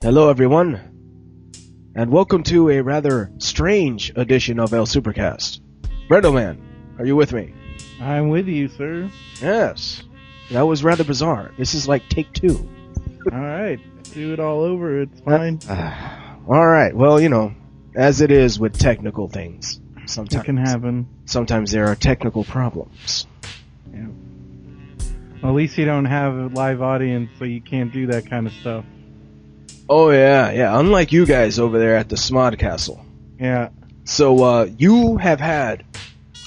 Hello, everyone, and welcome to a rather strange edition of El Supercast. Brendoman, are you with me? I'm with you, sir. Yes. That was rather bizarre. This is like take two. Alright, do it all over, it's fine. Alright, well, you know, as it is with technical things. It can happen. Sometimes there are technical problems. Yeah. Well, at least you don't have a live audience, so you can't do that kind of stuff. Oh, yeah. Unlike you guys over there at the Smod Castle. Yeah. So, you have had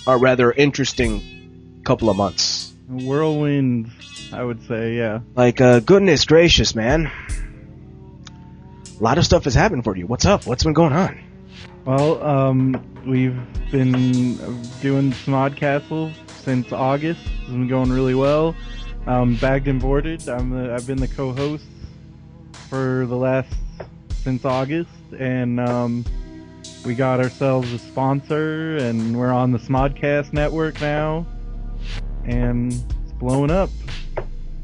a rather interesting couple of months. Whirlwind, I would say, yeah. Like, goodness gracious, man. A lot of stuff has happened for you. What's up? What's been going on? Well, we've been doing Smod Castle since August. It's been going really well. Bagged and boarded. I've been the co-host for since August, and we got ourselves a sponsor, and we're on the Smodcast network now, and it's blowing up.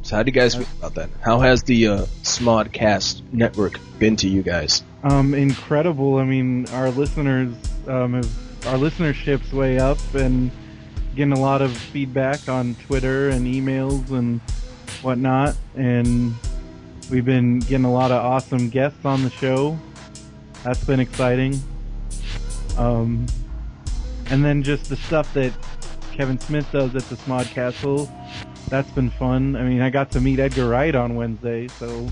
So how do you guys feel about that? How has the Smodcast network been to you guys? Incredible. I mean, our listenership's way up, and getting a lot of feedback on Twitter and emails and whatnot, and we've been getting a lot of awesome guests on the show. That's been exciting. And then just the stuff that Kevin Smith does at the Smod Castle, that's been fun. I mean, I got to meet Edgar Wright on Wednesday, so,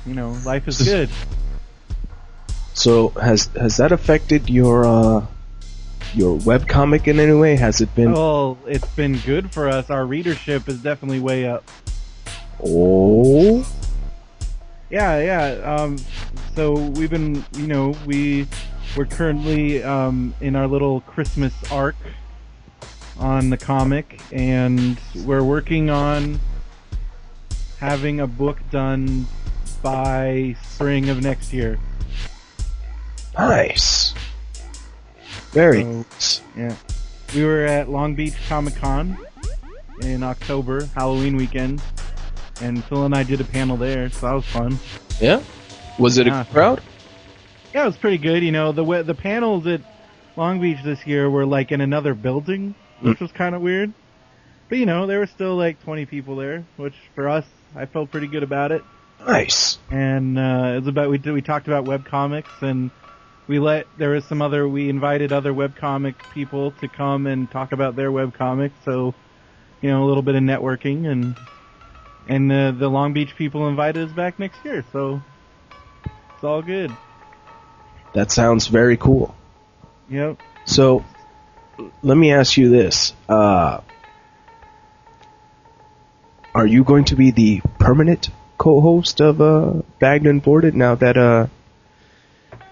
you know, life is good. So has that affected your webcomic in any way? Has it been? Well, it's been good for us. Our readership is definitely way up. Oh? Yeah. So we've been, we're currently in our little Christmas arc on the comic, and we're working on having a book done by spring of next year. Nice. Very nice. Yeah. We were at Long Beach Comic-Con in October, Halloween weekend, and Phil and I did a panel there, so that was fun. Yeah? Was it a crowd? Yeah, it was pretty good. You know, the panels at Long Beach this year were like in another building, which was kind of weird. But you know, there were still like 20 people there, which for us, I felt pretty good about it. Nice. And it was about we talked about webcomics, and we invited other webcomic people to come and talk about their webcomics. So, you know, a little bit of networking, and the Long Beach people invited us back next year, so it's all good. That sounds very cool. Yep. So, let me ask you this. Are you going to be the permanent co-host of Bagged and Boarded now that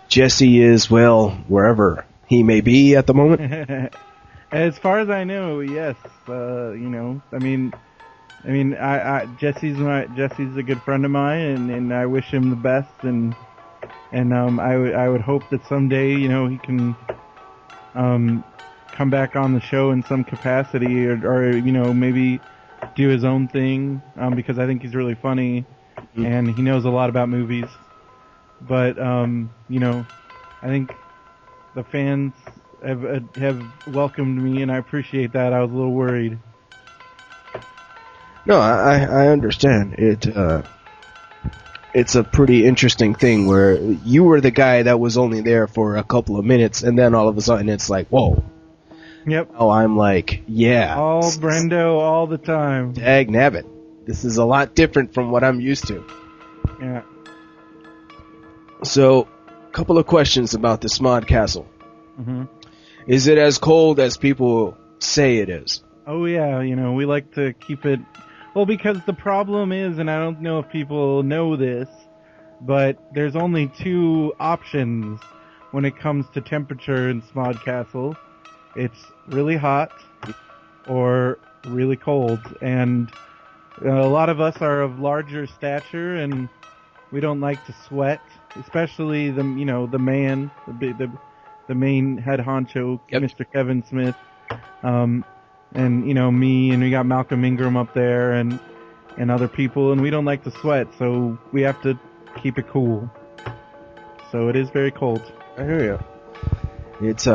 Jesse is, well, wherever he may be at the moment? As far as I know, yes. Jesse's a good friend of mine, and I wish him the best, and I would hope that someday, you know, he can come back on the show in some capacity, or you know, maybe do his own thing, because I think he's really funny, and he knows a lot about movies. But you know, I think the fans have welcomed me, and I appreciate that. I was a little worried. No, I understand. It's a pretty interesting thing where you were the guy that was only there for a couple of minutes, and then all of a sudden it's like, whoa. Yep. Oh, I'm like, yeah. All Brendo all the time. Dag nabbit. This is a lot different from what I'm used to. Yeah. So, a couple of questions about the Smod Castle. Mm-hmm. Is it as cold as people say it is? Oh yeah, you know, we like to keep it. Well, because the problem is, and I don't know if people know this, but there's only two options when it comes to temperature in Smod Castle. It's really hot or really cold, and a lot of us are of larger stature, and we don't like to sweat, especially the main head honcho, Yep. Mr. Kevin Smith. And you know, me, and we got Malcolm Ingram up there, and other people, and we don't like to sweat, so we have to keep it cool. So it is very cold. I hear you. It's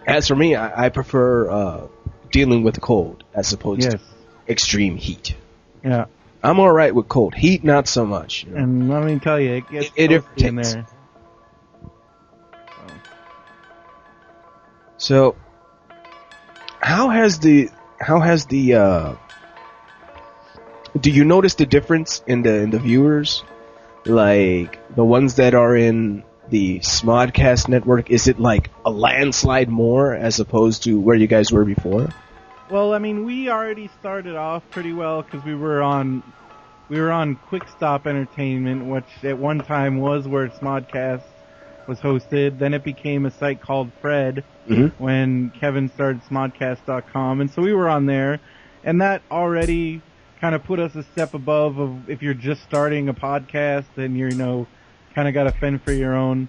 as for me, I prefer dealing with the cold as opposed to extreme heat. Yeah. I'm all right with cold. Heat, not so much. You know? And let me tell you, it gets toasty in there. So, how has the do you notice the difference in the viewers? Like the ones that are in the Smodcast network, is it like a landslide more as opposed to where you guys were before? Well, I mean, we already started off pretty well because we were on Quick Stop Entertainment, which at one time was where Smodcast was hosted. Then it became a site called Fred when Kevin started Smodcast.com, and so we were on there, and that already kind of put us a step above of if you're just starting a podcast and you're, kind of got to fend for your own.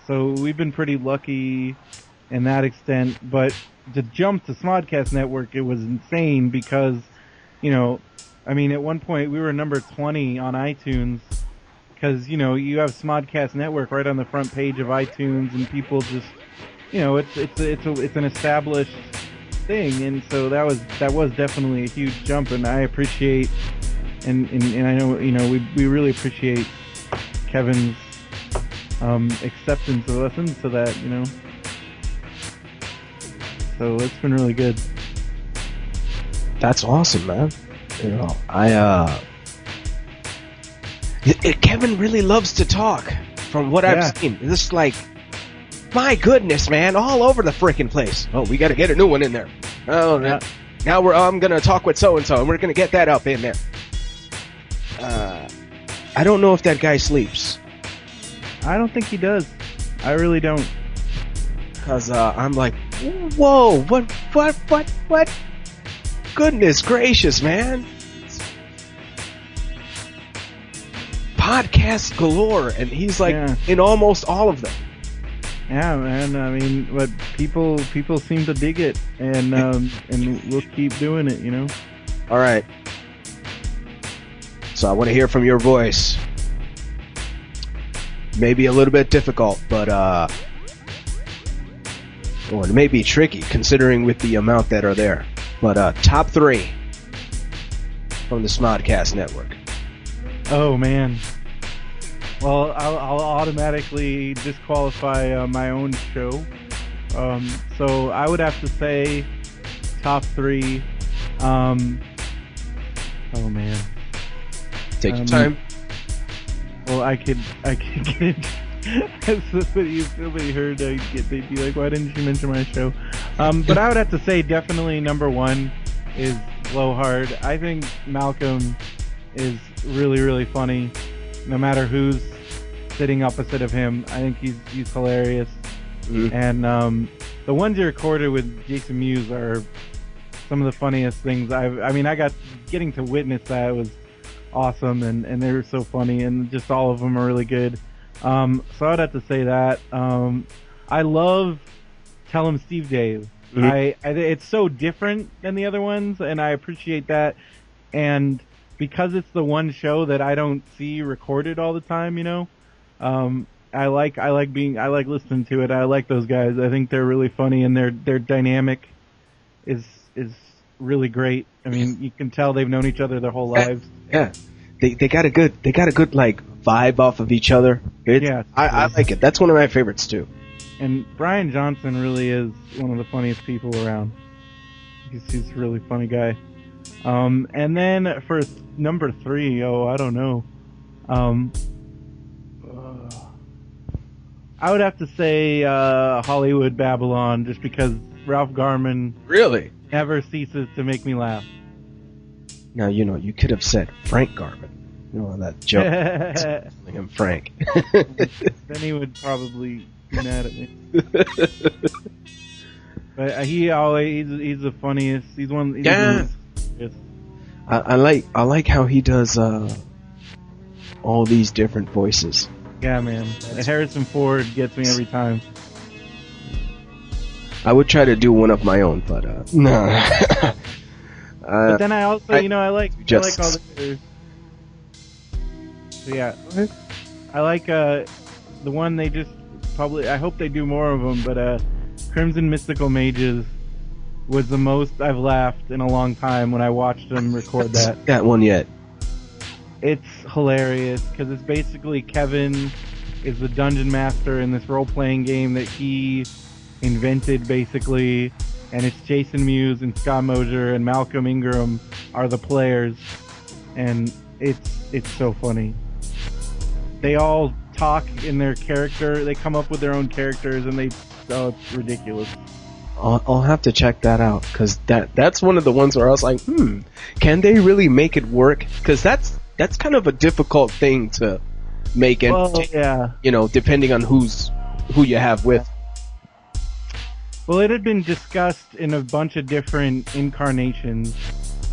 So we've been pretty lucky in that extent, but to jump to Smodcast Network, it was insane because, I mean, at one point we were number 20 on iTunes because, you have Smodcast Network right on the front page of iTunes, and people just, it's an established thing, and so that was definitely a huge jump, and I appreciate, and I know, we really appreciate Kevin's acceptance of us into that, So it's been really good. That's awesome, man. Kevin really loves to talk, from what I've seen. It's just like, my goodness, man, all over the freaking place. Oh, we got to get a new one in there. Oh, yeah. Now I'm gonna talk with so and so, and we're gonna get that up in there. I don't know if that guy sleeps. I don't think he does. I really don't. Cause I'm like, whoa, what? Goodness gracious, man! Podcasts galore, and he's like in almost all of them. Yeah, man. I mean, but people seem to dig it, and we'll keep doing it. All right. So I want to hear from your voice. Maybe a little bit difficult, but or it may be tricky considering with the amount that are there. But top 3 from the Smodcast network. Oh man. Well, I'll automatically disqualify my own show. So I would have to say top 3. Oh man. Take your time. Well, I could get it. Somebody heard, they'd be like, why didn't you mention my show? But I would have to say definitely number 1 is Blowhard. I think Malcolm is really, really funny. No matter who's sitting opposite of him, I think he's hilarious. And the ones you recorded with Jason Mewes are some of the funniest things I got getting to witness that was awesome, and they were so funny, and just all of them are really good. So I'd have to say that. I love Tell 'em Steve Dave. It's so different than the other ones, and I appreciate that. And because it's the one show that I don't see recorded all the time, I like listening to it. I like those guys. I think they're really funny, and their dynamic is really great. I mean, you can tell they've known each other their whole lives. Yeah. They got a good like vibe off of each other. I like it. That's one of my favorites too. And Brian Johnson really is one of the funniest people around. He's a really funny guy. And then for number 3, I don't know. I would have to say Hollywood Babylon, just because Ralph Garman really never ceases to make me laugh. Now, you could have said Frank Garman. That joke. Calling him Frank. Then he would probably be mad at me. But he's the funniest. He's one. I like how he does all these different voices. Yeah, man. Harrison Ford gets me every time. I would try to do one of my own, but no. But then I also, I like all the. Yeah, I like the one they just published. I hope they do more of them, but Crimson Mystical Mages was the most I've laughed in a long time when I watched them record that. That one yet? It's hilarious because it's basically Kevin is the dungeon master in this role-playing game that he invented, basically, and it's Jason Mewes and Scott Mosier and Malcolm Ingram are the players, and it's so funny. They all talk in their character. They come up with their own characters, and it's ridiculous. I'll have to check that out, because that's one of the ones where I was like, can they really make it work? Because that's kind of a difficult thing to make, depending on who you have with. Well, it had been discussed in a bunch of different incarnations.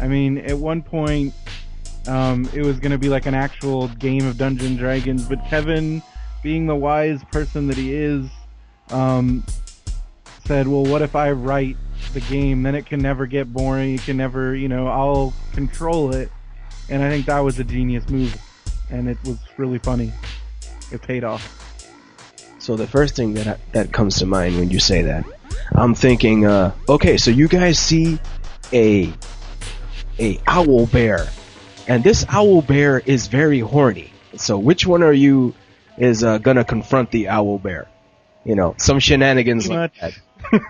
I mean, at one point, it was going to be like an actual game of Dungeons and Dragons, but Kevin, being the wise person that he is, said, well, what if I write the game? Then it can never get boring. It can never, I'll control it. And I think that was a genius move. And it was really funny. It paid off. So the first thing that comes to mind when you say that, I'm thinking, okay, so you guys see a owl bear. And this owl bear is very horny. So which one of you is gonna confront the owl bear? Some shenanigans like that.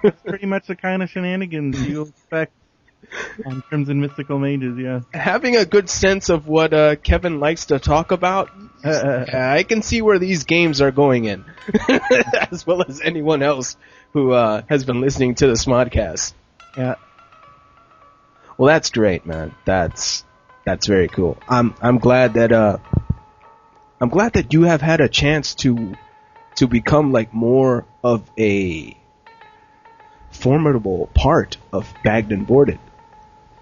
That's pretty much the kind of shenanigans you'll expect on Crimson Mystical Mages, yeah. Having a good sense of what Kevin likes to talk about, I can see where these games are going in, as well as anyone else who has been listening to the Smodcast. Yeah. Well, that's great, man. That's very cool. I'm glad that you have had a chance to become like more of a formidable part of Bagged and Boarded.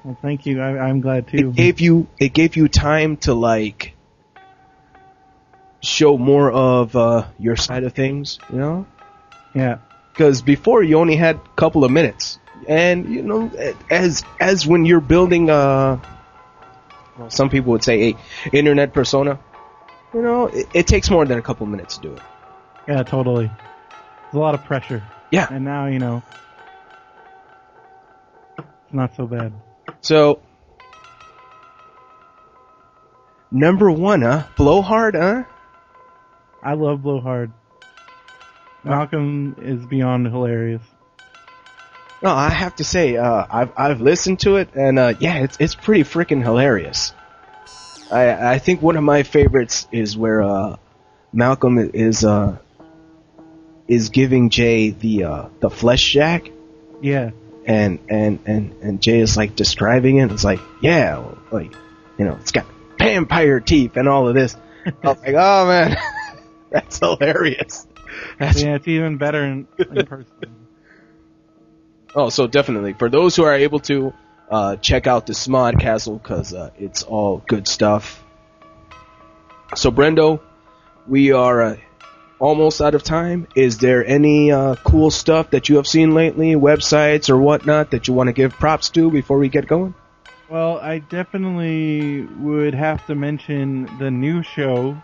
Well, thank you. I'm glad too. It gave you time to like show more of your side of things, Yeah. Because before you only had a couple of minutes, and as when you're building some people would say a internet persona, it takes more than a couple minutes to do it. Yeah, totally. There's a lot of pressure. Yeah. And now, it's not so bad. So, number 1, Blowhard, huh? I love Blowhard. Malcolm is beyond hilarious. No, I have to say, I've listened to it, and it's pretty freaking hilarious. I think one of my favorites is where Malcolm is giving Jay the flesh jack. Yeah. And Jay is like describing it. It's like, yeah, like, it's got vampire teeth and all of this. I was like, oh man, that's hilarious. It's even better in person. Oh, so definitely for those who are able to check out the Smodcastle, because it's all good stuff. So Brendo, we are almost out of time. Is there any cool stuff that you have seen lately, websites or whatnot, that you want to give props to before we get going? Well, I definitely would have to mention the new show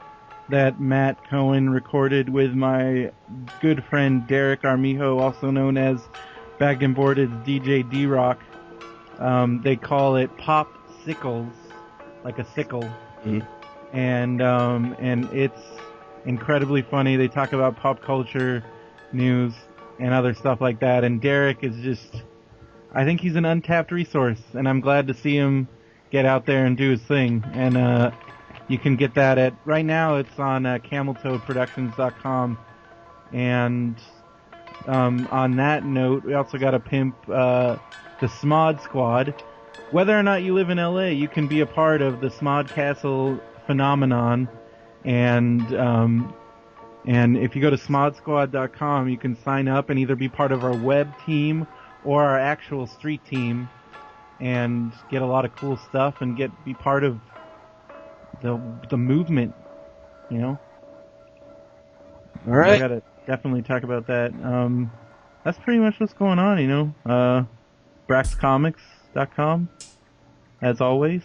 that Matt Cohen recorded with my good friend Derek Armijo, also known as Bagged and Boarded's DJ D-Rock. They call it Pop Sickles, like a sickle. Mm-hmm. And it's incredibly funny. They talk about pop culture, news, and other stuff like that. And Derek is just, I think he's an untapped resource, and I'm glad to see him get out there and do his thing. And you can get that right now it's on cameltoadproductions.com. And on that note, we also got to pimp the Smod Squad. Whether or not you live in LA, you can be a part of the Smodcastle phenomenon. And if you go to smodsquad.com, you can sign up and either be part of our web team or our actual street team and get a lot of cool stuff and be part of the movement, All right. I gotta definitely talk about that. That's pretty much what's going on, BraxComics.com, as always.